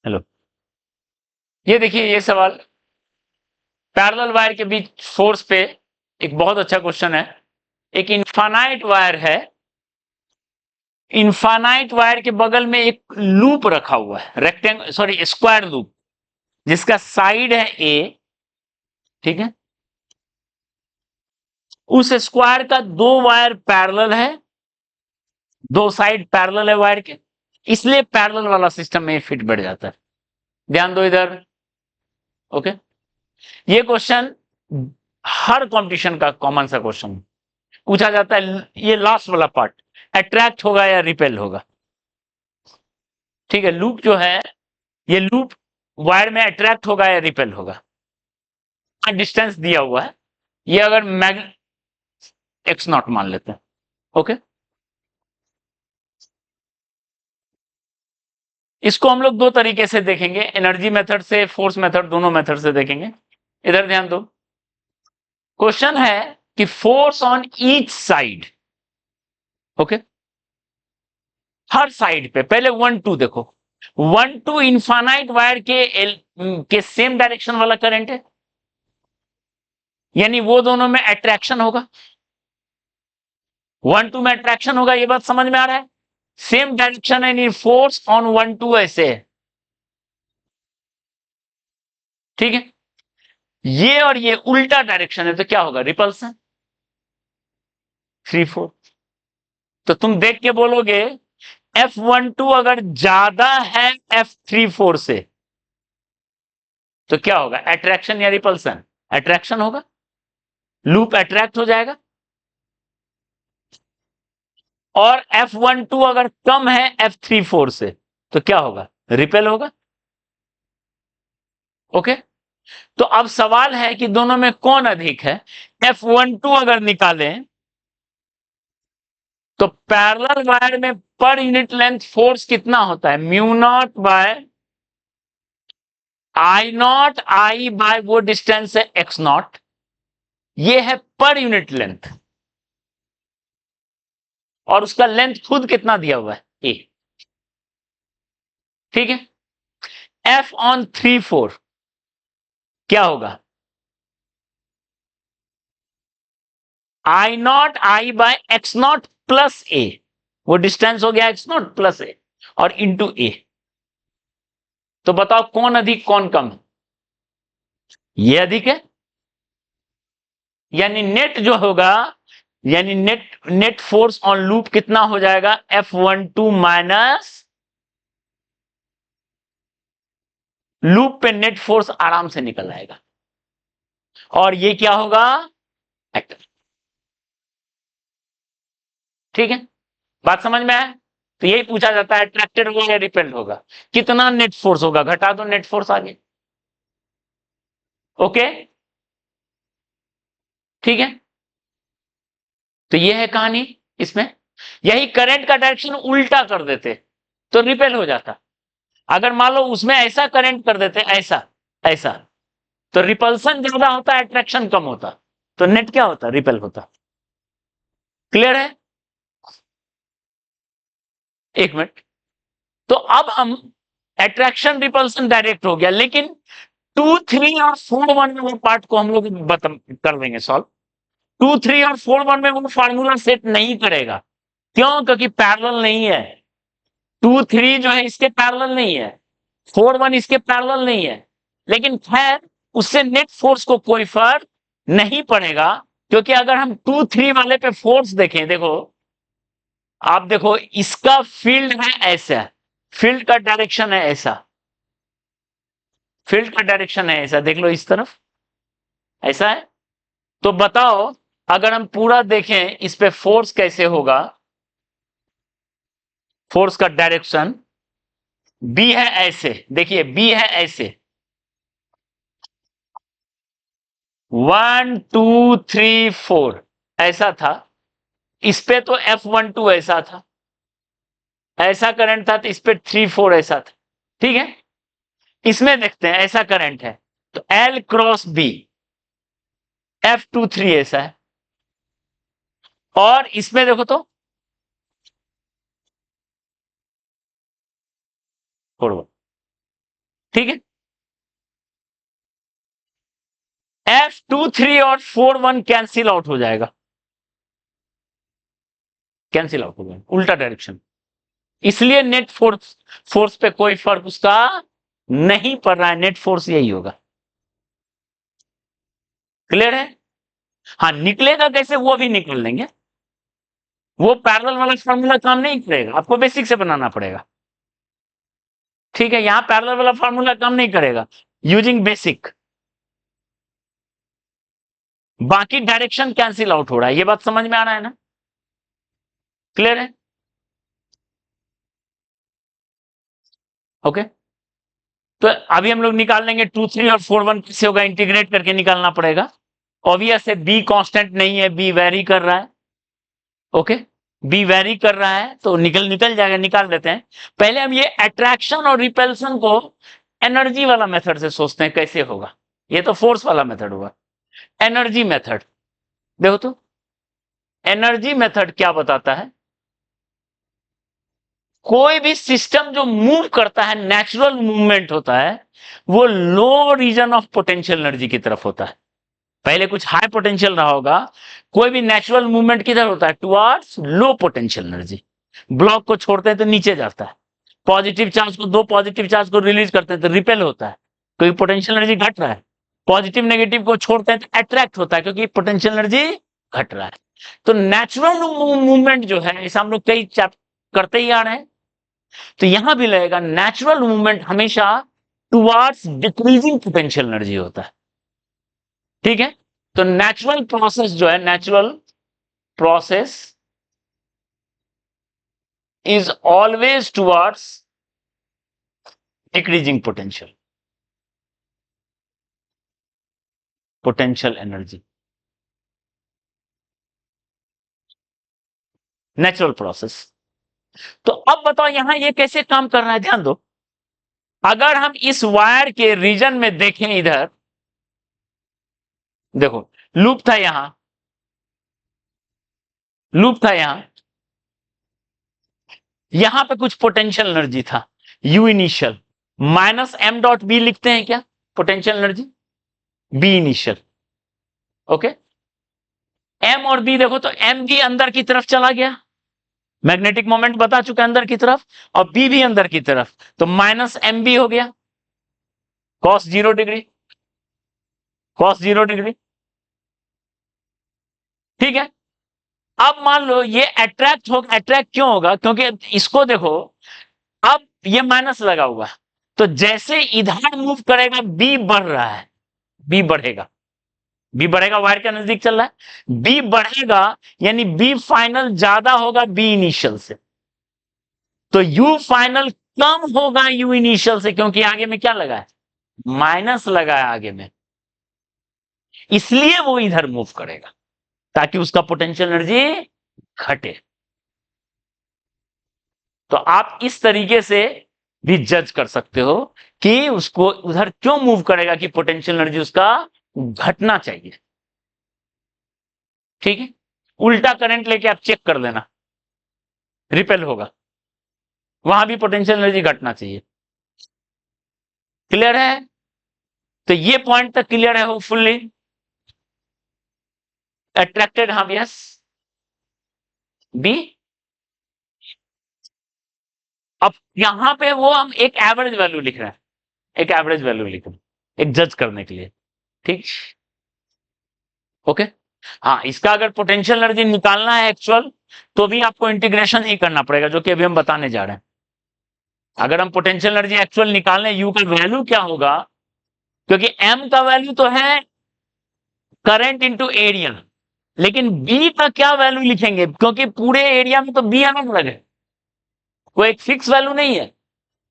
Hello, ये देखिए ये सवाल पैरेलल वायर के बीच फोर्स पे एक बहुत अच्छा क्वेश्चन है। एक इनफाइनाइट वायर है, इनफाइनाइट वायर के बगल में एक लूप रखा हुआ है, रेक्टेंगल सॉरी स्क्वायर लूप, जिसका साइड है ए। ठीक है, उस स्क्वायर का दो वायर पैरेलल है, दो साइड पैरेलल है वायर के, इसलिए पैरेलल वाला सिस्टम में फिट बैठ जाता है। ध्यान दो इधर। ओके, ये क्वेश्चन हर कंपटीशन का कॉमन सा क्वेश्चन पूछा जाता है। ये लास्ट वाला पार्ट, अट्रैक्ट होगा या रिपेल होगा। ठीक है, लूप जो है, ये लूप वायर में अट्रैक्ट होगा या रिपेल होगा। डिस्टेंस दिया हुआ है, ये अगर मैग एक्स नॉट मान लेते हैं। ओके, इसको हम लोग दो तरीके से देखेंगे, एनर्जी मेथड से, फोर्स मेथड, दोनों मेथड से देखेंगे। इधर ध्यान दो, क्वेश्चन है कि force on each side. Okay, her side पे पहले 1 2 देखो, 1 2 इनफाइनाइट वायर के सेम डायरेक्शन वाला करंट है, यानी वो दोनों में अट्रैक्शन होगा। 1 2 में अट्रैक्शन होगा, ये बात समझ में आ रहा है। सेम डायरेक्शन है, यानी फोर्स ऑन 1 2 ऐसे है। ठीक है, ये और ये उल्टा डायरेक्शन है, तो क्या होगा, रिपल्सन। 3 4, तो तुम देख के बोलोगे F12 अगर ज्यादा है F34 से, तो क्या होगा, अट्रैक्शन या रिपल्सन। अट्रैक्शन होगा, लूप अट्रैक्ट हो जाएगा। और F12 अगर कम है F34 से, तो क्या होगा, रिपेल होगा। ओके, तो अब सवाल है कि दोनों में कौन अधिक है। F12 अगर निकालें तो पैरेलल वायर में पर यूनिट लेंथ फोर्स कितना होता है, mu naught by I naught, I by वो डिस्टेंस है एक्स नॉट, ये है पर यूनिट लेंथ, और उसका लेंथ खुद कितना दिया हुआ है, ए। ठीक है, F ऑन 3 4 क्या होगा, I naught I by x naught plus a, वो डिस्टेंस हो गया एक्स नॉट प्लस ए और इंटू ए। तो बताओ कौन अधिक कौन कम है, ये अधिक है, यानी नेट जो होगा, यानी नेट फोर्स ऑन लूप कितना हो जाएगा, F12 माइनस लूप पे नेट फोर्स आराम से निकल आएगा, और ये क्या होगा, एक्टर। ठीक है, बात समझ में आया। तो यही पूछा जाता है, अट्रैक्टेड होगा या रिपेल्ड होगा, कितना नेट फोर्स होगा, घटा दो नेट फोर्स आगे। ओके, ठीक है, तो ये है कहानी इसमें। यही करंट का डायरेक्शन उल्टा कर देते तो रिपेल हो जाता। अगर मान लो उसमें ऐसा करंट कर देते, ऐसा ऐसा, तो रिपल्सन ज्यादा होता, अट्रैक्शन कम होता, तो नेट क्या होता, रिपेल होता। क्लियर है, एक मिनट। तो अब हम अट्रैक्शन रिपल्सन डायरेक्ट हो गया, लेकिन 2 3 और 4 1 वाले पार्ट को हम लोग कर देंगे सॉल्व। 2 3 और 4 1 में वो फार्मूला सेट नहीं करेगा, क्यों, क्योंकि पैरेलल नहीं है। 2 3 जो है इसके पैरेलल नहीं है, 4 1 इसके पैरेलल नहीं है, लेकिन खैर उससे नेट फोर्स को कोई फर्क नहीं पड़ेगा, क्योंकि अगर हम 2 3 वाले पे फोर्स देखें, देखो आप देखो, इसका फील्ड है ऐसा, फील्ड का डायरेक्शन है ऐसा, फील्ड का डायरेक्शन है ऐसा, देख लो इस तरफ ऐसा है। तो बताओ अगर हम पूरा देखें इस पे फोर्स कैसे होगा, फोर्स का डायरेक्शन बी है ऐसे, देखिए बी है ऐसे, 1 2 3 4 ऐसा था, इस पे तो F12 ऐसा था, ऐसा करंट था, तो इस पे 3 4 ऐसा था। ठीक है, इसमें देखते हैं ऐसा करंट है, तो L क्रॉस बी, F23 ऐसा है, और इसमें देखो तो छोड़ो, ठीक है, F23 और 41 कैंसिल आउट हो जाएगा, कैंसिल आउट हो जाएगा, उल्टा डायरेक्शन। इसलिए नेट फोर्स फोर्स पे कोई फर्क उसका नहीं पड़ रहा है, नेट फोर्स यही होगा। क्लियर है? हाँ, निकलेगा कैसे वो भी निकल लेंगे, वो पैरेलल वाला फॉर्मूला काम नहीं करेगा, आपको बेसिक से बनाना पड़ेगा। ठीक है, यहां पैरेलल वाला फॉर्मूला काम नहीं करेगा, यूजिंग बेसिक। बाकी डायरेक्शन कैंसिल आउट हो रहा है, ये बात समझ में आ रहा है ना? क्लियर है? ओके, तो अभी हम लोग निकाल लेंगे 2 3 और 4 1 किससे होगा, इंटीग्रेट करके निकालना पड़ेगा। ऑब्वियस है, बी कांस्टेंट नहीं है, बी वेरी कर रहा है। ओके, बी वेरी कर रहा है तो निकल निकल जाएगा, निकाल देते हैं। पहले हम ये अट्रैक्शन और रिपल्सन को एनर्जी वाला मेथड से सोचते हैं कैसे होगा, ये तो फोर्स वाला मेथड हुआ। एनर्जी मेथड देखो तो, एनर्जी मेथड क्या बताता है, कोई भी सिस्टम जो मूव करता है, नेचुरल मूवमेंट होता है, वो लो रीजन ऑफ पोटेंशियल एनर्जी की तरफ होता है। पहले कुछ हाई पोटेंशियल रहा होगा, कोई भी नेचुरल मूवमेंट किधर होता है, towards low potential energy. Block को छोड़ते हैं तो नीचे जाता है, पॉजिटिव चार्ज को, दो पॉजिटिव चार्ज को रिलीज करते हैं तो रिपेल होता है, क्योंकि पोटेंशियल एनर्जी घट रहा है। पॉजिटिव नेगेटिव को छोड़ते हैं तो अट्रैक्ट होता है, क्योंकि पोटेंशियल एनर्जी घट रहा है। तो नेचुरल मूवमेंट जो है, ऐसा हम लोग कई करते ही आ रहे हैं, तो यहां भी लगेगा नेचुरल मूवमेंट हमेशा टुवर्ड्स डिक्रीजिंग पोटेंशियल एनर्जी होता है। ठीक है, तो नेचुरल प्रोसेस जो है, natural process is always towards decreasing potential energy, natural process. तो अब बताओ यहां ये कैसे काम कर रहा है, ध्यान दो। अगर हम इस वायर के रीजन में देखें, इधर देखो, लूप था यहां, लूप था यहां पे कुछ पोटेंशियल एनर्जी था, U initial minus M dot B लिखते हैं क्या, potential energy B initial. Okay, M और बी देखो तो एम भी अंदर की तरफ चला गया, मैग्नेटिक मोमेंट बता चुका अंदर की तरफ, और बी भी अंदर की तरफ, तो माइनस एम बी हो गया, कॉस 0 डिग्री, कॉस 0 डिग्री। ठीक है, अब मान लो ये अट्रैक्ट होगा, अट्रैक्ट क्यों होगा, क्योंकि इसको देखो, अब ये माइनस लगा हुआ, तो जैसे इधर मूव करेगा बी बढ़ रहा है, बी बढ़ेगा, बी बढ़ेगा, वायर के नजदीक चल रहा है, बी बढ़ेगा, यानी बी फाइनल ज्यादा होगा बी इनिशियल से, तो यू फाइनल कम होगा यू इनिशियल से, क्योंकि आगे में क्या लगा है, माइनस लगा है आगे में, इसलिए वो इधर मूव करेगा ताकि उसका पोटेंशियल एनर्जी घटे। तो आप इस तरीके से भी जज कर सकते हो कि उसको उधर क्यों मूव करेगा, कि पोटेंशियल एनर्जी उसका घटना चाहिए। ठीक है, उल्टा करंट लेके आप चेक कर लेना, रिपेल होगा, वहां भी पोटेंशियल एनर्जी घटना चाहिए। क्लियर है? तो ये पॉइंट तक क्लियर है होपफुली, अट्रैक्टेड, हाँ यस, बी। अब यहां पे वो हम एक एवरेज वैल्यू लिख रहे हैं, एक एवरेज वैल्यू लिख रहे हैं, एक जज करने के लिए। ठीक, ओके। हाँ, इसका अगर पोटेंशियल एनर्जी निकालना है एक्चुअल, तो भी आपको इंटीग्रेशन ही करना पड़ेगा, जो कि अभी हम बताने जा रहे हैं। अगर हम पोटेंशियल एनर्जी एक्चुअल निकालने, यू का वैल्यू क्या होगा, क्योंकि एम का वैल्यू तो है करंट इंटू एरिया, लेकिन बी का क्या वैल्यू लिखेंगे, क्योंकि पूरे एरिया में तो बी अलग अलग है, कोई एक फिक्स वैल्यू नहीं है।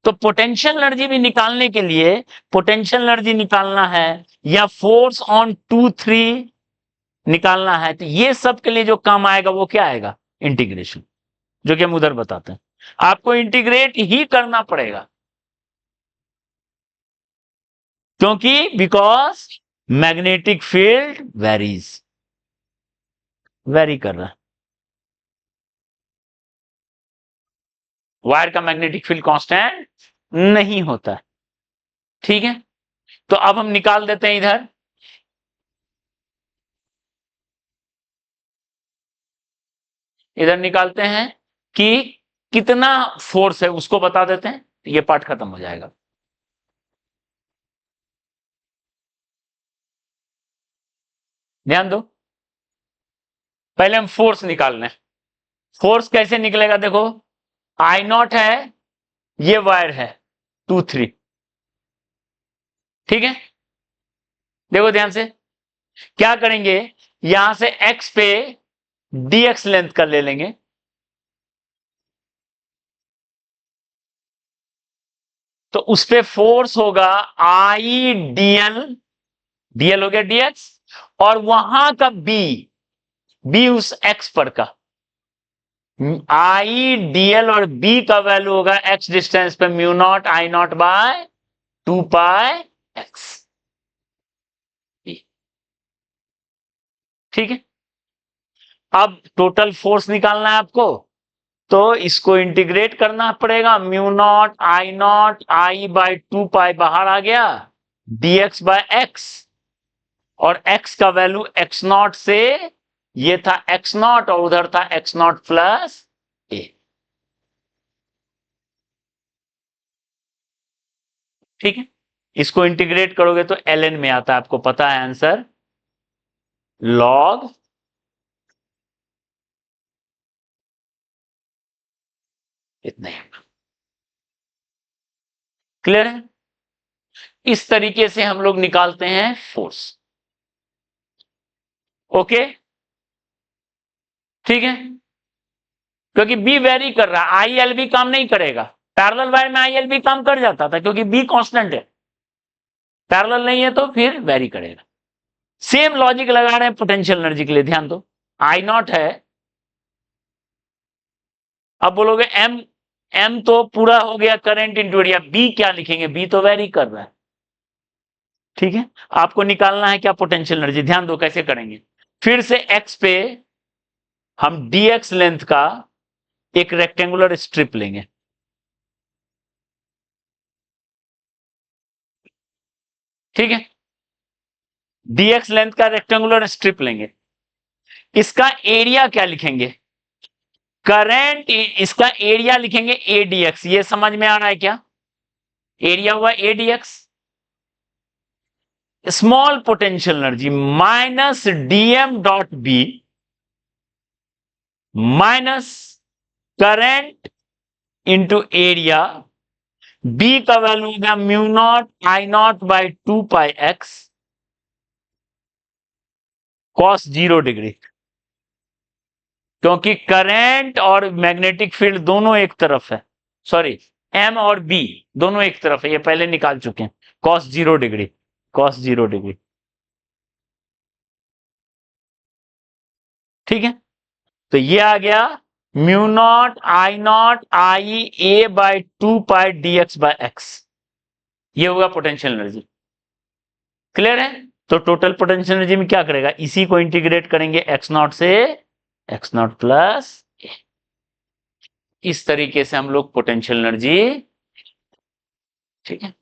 तो पोटेंशियल एनर्जी भी निकालने के लिए, पोटेंशियल एनर्जी निकालना है या फोर्स ऑन 2 3 निकालना है, तो ये सब के लिए जो काम आएगा वो क्या आएगा, इंटीग्रेशन, जो कि हम उधर बताते हैं। आपको इंटीग्रेट ही करना पड़ेगा, क्योंकि because magnetic field varies, very कर रहा है, वायर का मैग्नेटिक फील्ड कांस्टेंट नहीं होता है। ठीक है, तो अब हम निकाल देते हैं इधर। इधर निकालते हैं कि कितना फोर्स है उसको बता देते हैं, ये पार्ट खत्म हो जाएगा। ध्यान दो, पहले हम फोर्स निकाल लें। फोर्स कैसे निकलेगा, देखो आई नॉट है, ये वायर है 2 3, ठीक है। देखो ध्यान से, क्या करेंगे, यहां से x पे dx लेंथ का ले लेंगे, तो उस पे फोर्स होगा आई dl, dl हो गया dx, और वहां का b उस x पर का आई dl और b का वैल्यू होगा x डिस्टेंस पे mu naught I naught by 2 pi x, ठीक है। अब टोटल फोर्स निकालना है आपको, तो इसको इंटीग्रेट करना पड़ेगा, म्यू नॉट आई बाय 2 पाई बाहर आ गया, dx बाय x, और x का वैल्यू x नॉट से, ये था x नॉट और उधर था x नॉट प्लस a, ठीक है। इसको इंटीग्रेट करोगे तो ln में आता है, आपको पता है आंसर, log इतना ही। क्लियर है, इस तरीके से हम लोग निकालते हैं फोर्स, ओके, ठीक है। क्योंकि बी वेरी कर रहा है, आई एल भी काम नहीं करेगा, पैरेलल वायर में आई एल भी काम कर जाता था क्योंकि बी कांस्टेंट है, पैरेलल नहीं है तो फिर वेरी करेगा। सेम लॉजिक लगा रहे हैं पोटेंशियल एनर्जी के लिए, ध्यान दो, आई नॉट है, अब बोलोगे एम, एम तो पूरा हो गया करंट इंटू एरिया, बी क्या लिखेंगे, बी तो वेरी कर रहा है, ठीक है। आपको निकालना है क्या, पोटेंशियल एनर्जी, ध्यान दो कैसे करेंगे। फिर से एक्स पे हम dx लेंथ का एक रेक्टेंगुलर स्ट्रिप लेंगे, ठीक है, dx लेंथ का रेक्टेंगुलर स्ट्रिप लेंगे, इसका एरिया क्या लिखेंगे, करंट, इसका एरिया लिखेंगे ए dx, ये समझ में आ रहा है क्या, एरिया हुआ A dx, small potential energy minus DM dot B minus current into area, B का वैल्यू होगा mu naught I naught by 2 pi X cos 0 degree, क्योंकि करंट और मैग्नेटिक फील्ड दोनों एक तरफ है, सॉरी एम और बी दोनों एक तरफ है, ये पहले निकाल चुके हैं, कॉस 0 डिग्री, कॉस 0 डिग्री, ठीक है। तो ये आ गया mu naught I A by 2 pi D X by X, ये होगा पोटेंशियल एनर्जी, क्लियर है। तो टोटल पोटेंशियल एनर्जी में क्या करेगा, इसी को इंटीग्रेट करेंगे एक्स नॉट से एक्स नॉट प्लस, इस तरीके से हम लोग पोटेंशियल एनर्जी, ठीक है।